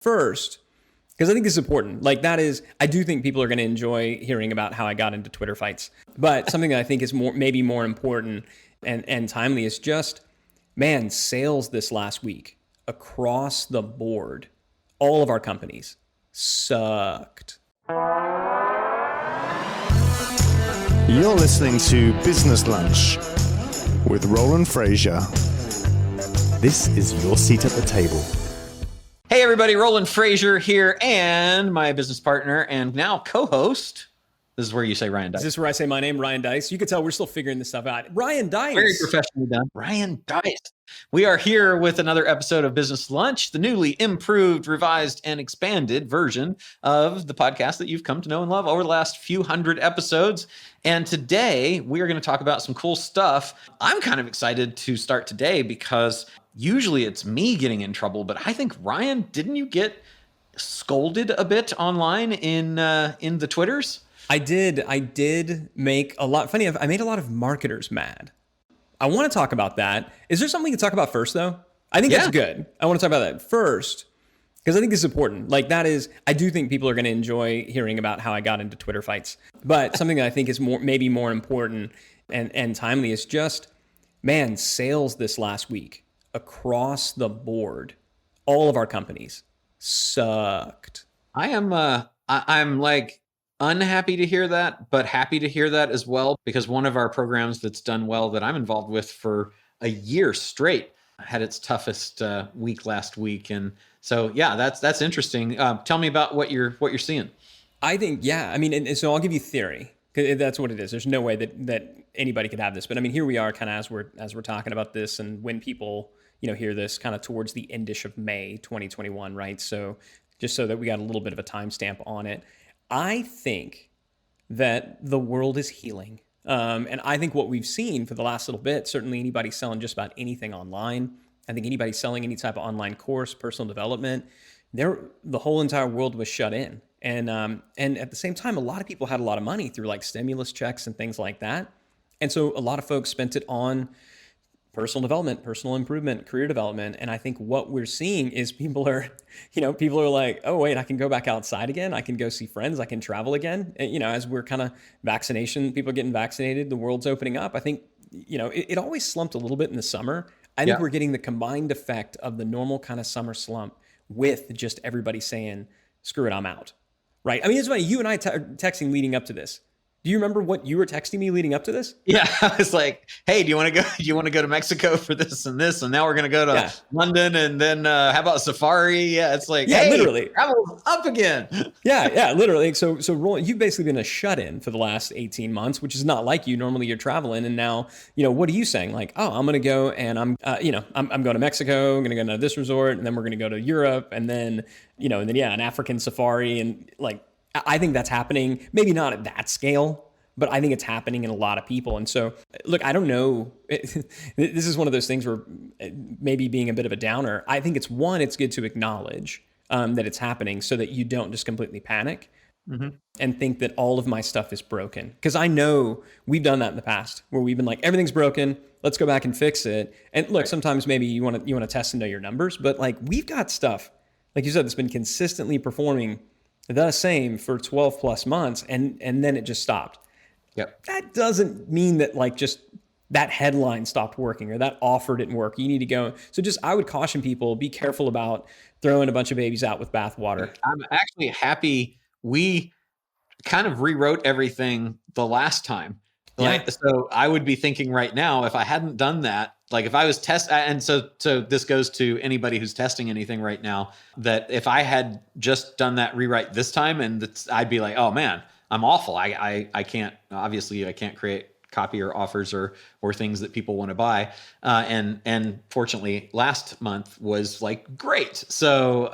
first, because I think this is important. Like that is, I do think people are going to enjoy hearing about how I got into Twitter fights. But something that I think is maybe more important and timely is just, man, sales this last week across the board, all of our companies sucked. You're listening to Business Lunch with Roland Frasier. This is your seat at the table. Hey everybody, Roland Frasier here, and my business partner and now co-host. This is where you say Ryan Deiss. Is this where I say my name, Ryan Deiss? You can tell we're still figuring this stuff out. Ryan Deiss. Very professionally done. Ryan Deiss. We are here with another episode of Business Lunch, the newly improved, revised, and expanded version of the podcast that you've come to know and love over the last few hundred episodes. And today we are going to talk about some cool stuff. I'm kind of excited to start today because usually it's me getting in trouble, but I think, Ryan, didn't you get scolded a bit online in the Twitters? I did make a lot. Funny enough, I made a lot of marketers mad. I want to talk about that. Is there something we can talk about first, though? I think that's good. I want to talk about that first because I think this is important. Like that is, I do think people are going to enjoy hearing about how I got into Twitter fights. But something that I think is maybe more important and timely is just, man, sales this last week across the board, all of our companies sucked. I'm like unhappy to hear that, but happy to hear that as well, because one of our programs that's done well that I'm involved with for a year straight had its toughest week last week. And so, yeah, that's interesting. Tell me about what you're seeing. I think, yeah, I mean, and so I'll give you theory, because that's what it is. There's no way that anybody could have this, but I mean, here we are kind of as we're talking about this, and when people, hear this kind of towards the endish of May 2021, right? So just so that we got a little bit of a timestamp on it, I think that the world is healing. And I think what we've seen for the last little bit, certainly anybody selling just about anything online, I think anybody selling any type of online course, personal development, the whole entire world was shut in. And at the same time, a lot of people had a lot of money through like stimulus checks and things like that. And so a lot of folks spent it on personal development, personal improvement, career development. And I think what we're seeing is people are like, oh, wait, I can go back outside again. I can go see friends. I can travel again. And, as we're kind of people getting vaccinated, the world's opening up. I think, it always slumped a little bit in the summer. I think we're getting the combined effect of the normal kind of summer slump with just everybody saying, screw it, I'm out. Right. I mean, it's funny. You and I texting leading up to this. Do you remember what you were texting me leading up to this? Yeah, I was like, "Hey, do you want to go to Mexico for this and this, and now we're going to go to London, and then how about safari?" Yeah, it's like, hey, literally, travel's up again. Yeah, literally. So Roland, you've basically been a shut-in for the last 18 months, which is not like you. Normally, you're traveling, and now, what are you saying? Like, oh, I'm going to go, and I'm going to Mexico. I'm going to go to this resort, and then we're going to go to Europe, and then, an African safari, and like. I think that's happening, maybe not at that scale, but I think it's happening in a lot of people. And so, look, I don't know. This is one of those things where maybe being a bit of a downer, I think it's good to acknowledge that it's happening so that you don't just completely panic and think that all of my stuff is broken. Because I know we've done that in the past where we've been like, everything's broken. Let's go back and fix it. And look, sometimes maybe you want to test and know your numbers, but like we've got stuff, like you said, that's been consistently performing the same for 12 plus months, and then it just stopped. Yep. That doesn't mean that like just that headline stopped working or that offer didn't work. You need to go. So I would caution people, be careful about throwing a bunch of babies out with bathwater. I'm actually happy we kind of rewrote everything the last time. So I would be thinking right now, if I hadn't done that, like if I was and so this goes to anybody who's testing anything right now, that if I had just done that rewrite this time, and I'd be like, oh man, I'm awful. I can't create copy or offers or things that people want to buy. And fortunately last month was like great. So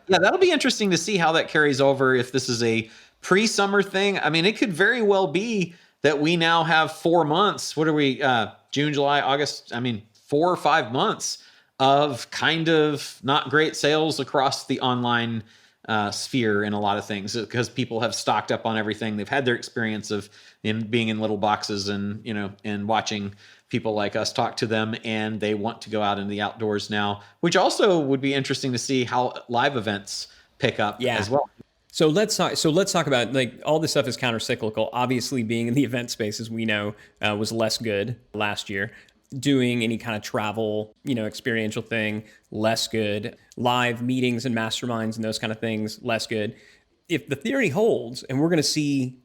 that'll be interesting to see how that carries over. If this is a pre-summer thing, I mean, it could very well be that we now have 4 months. What are we, June, July, August? I mean, 4 or 5 months of kind of not great sales across the online sphere in a lot of things, because people have stocked up on everything. They've had their experience of being in little boxes and watching people like us talk to them and they want to go out in the outdoors now, which also would be interesting to see how live events pick up Yeah. as well. So let's talk about, like, all this stuff is countercyclical. Obviously, being in the event space, as we know, was less good last year. Doing any kind of travel, experiential thing, less good. Live meetings and masterminds and those kind of things, less good. If the theory holds and we're going to see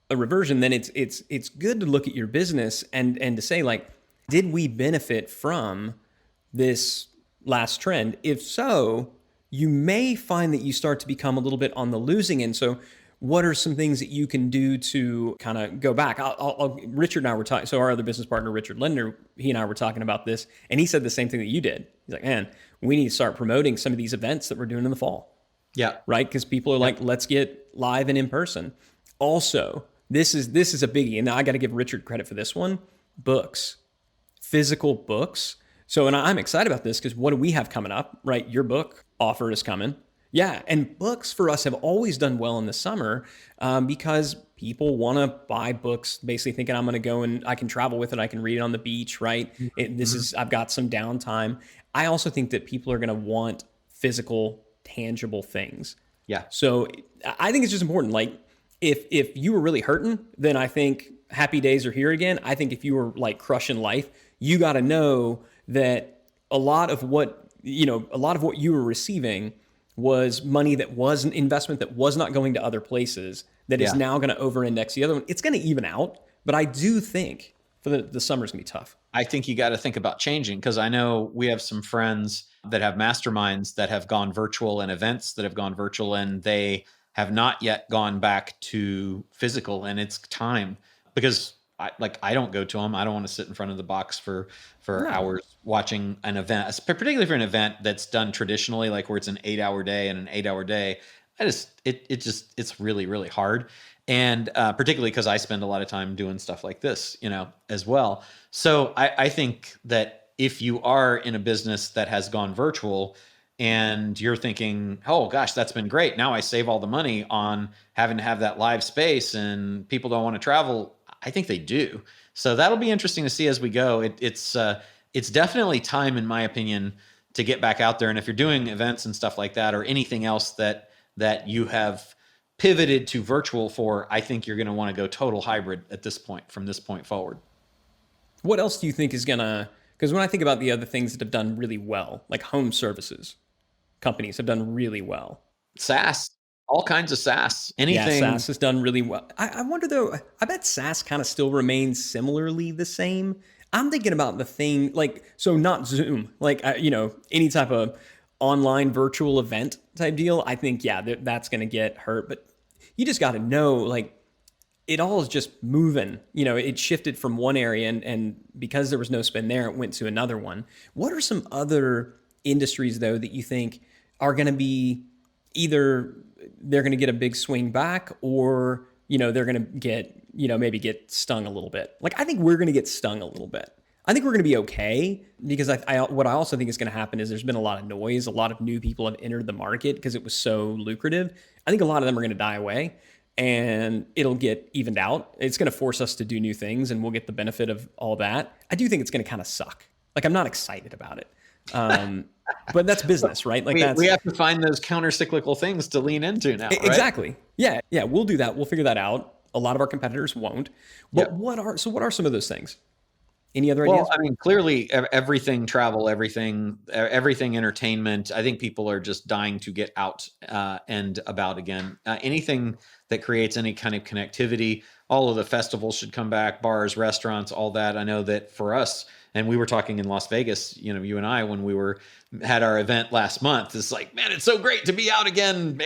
a reversion, then it's good to look at your business and to say, like, did we benefit from this last trend? If so, you may find that you start to become a little bit on the losing end. So what are some things that you can do to kind of go back? Richard and I were talking, so our other business partner, Richard Lindner, he and I were talking about this, and he said the same thing that you did. He's like, man, we need to start promoting some of these events that we're doing in the fall. Yeah. Right? Because people are like, let's get live and in person. Also, this is a biggie, and I got to give Richard credit for this one. Books, physical books. So, and I'm excited about this because what do we have coming up, right? Your book offer is coming. Yeah, and books for us have always done well in the summer because people want to buy books, basically thinking I'm going to go and I can travel with it, I can read it on the beach, right? I've got some downtime. I also think that people are going to want physical, tangible things. Yeah. So I think it's just important. Like, if you were really hurting, then I think happy days are here again. I think if you were like crushing life, you got to know that a lot of what you were receiving was money that was an investment that was not going to other places that is now going to over-index the other one. It's going to even out, but I do think for the summer's going to be tough. I think you got to think about changing, because I know we have some friends that have masterminds that have gone virtual and events that have gone virtual, and they have not yet gone back to physical, and it's time, because I don't go to them. I don't want to sit in front of the box for hours watching an event, particularly for an event that's done traditionally, like where it's an 8-hour day and an 8-hour day. It's really, really hard. And particularly because I spend a lot of time doing stuff like this, as well. So I think that if you are in a business that has gone virtual and you're thinking, oh gosh, that's been great, now I save all the money on having to have that live space and people don't want to travel, I think they do. So that'll be interesting to see as we go. It's definitely time, in my opinion, to get back out there. And if you're doing events and stuff like that, or anything else that you have pivoted to virtual for, I think you're going to want to go total hybrid at this point, from this point forward. What else do you think is gonna, because when I think about the other things that have done really well, like home services companies have done really well. SaaS, all kinds of SaaS, anything. Yeah, SaaS has done really well. I wonder though, I bet SaaS kind of still remains similarly the same. I'm thinking about the thing, like, so not Zoom, like, any type of online virtual event type deal. I think, that's going to get hurt, but you just got to know, like, it all is just moving. It shifted from one area, and because there was no spend there, it went to another one. What are some other industries though that you think are going to be either they're going to get a big swing back, or they're going to get maybe get stung a little bit? Like, I think we're going to get stung a little bit. I think we're going to be okay, because what I also think is going to happen is there's been a lot of noise. A lot of new people have entered the market because it was so lucrative. I think a lot of them are going to die away, and it'll get evened out. It's going to force us to do new things, and we'll get the benefit of all that. I do think it's going to kind of suck. Like, I'm not excited about it. But that's business, right? Like, we have to find those counter-cyclical things to lean into now. Right? Exactly. Yeah. We'll do that. We'll figure that out. A lot of our competitors won't. But what are some of those things? Any other ideas? Well, I mean, clearly everything travel, everything entertainment. I think people are just dying to get out and about again. Anything that creates any kind of connectivity. All of the festivals should come back, bars, restaurants, all that. I know that for us, and we were talking in Las Vegas, you and I, when we had our event last month, it's like, man, it's so great to be out again,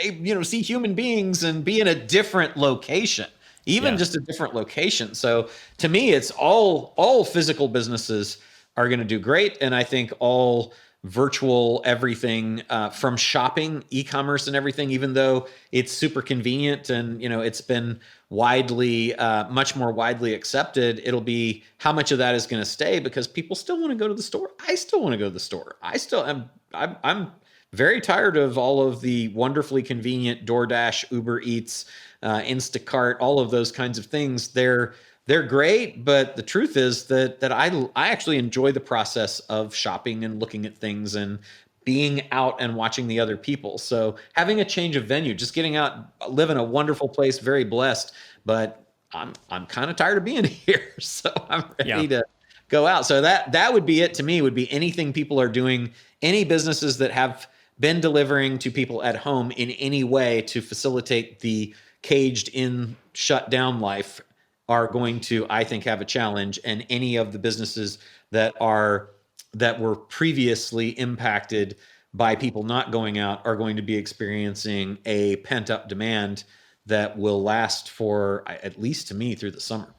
see human beings and be in a different location. Just a different location. So to me, it's all physical businesses are going to do great. And I think all virtual everything from shopping, e-commerce and everything, even though it's super convenient and, it's been much more widely accepted, it'll be how much of that is going to stay, because people still want to go to the store. I still want to go to the store. I'm very tired of all of the wonderfully convenient DoorDash, Uber Eats, Instacart, all of those kinds of things. They're they're great, but the truth is that I actually enjoy the process of shopping and looking at things and being out and watching the other people. So having a change of venue, just getting out, live in a wonderful place, very blessed, but I'm kind of tired of being here. So I'm ready to go out. So that would be it to me, would be anything people are doing, any businesses that have been delivering to people at home in any way to facilitate the caged in, shut down life are going to, I think, have a challenge. And any of the businesses that were previously impacted by people not going out are going to be experiencing a pent up demand that will last for, at least to me, through the summer.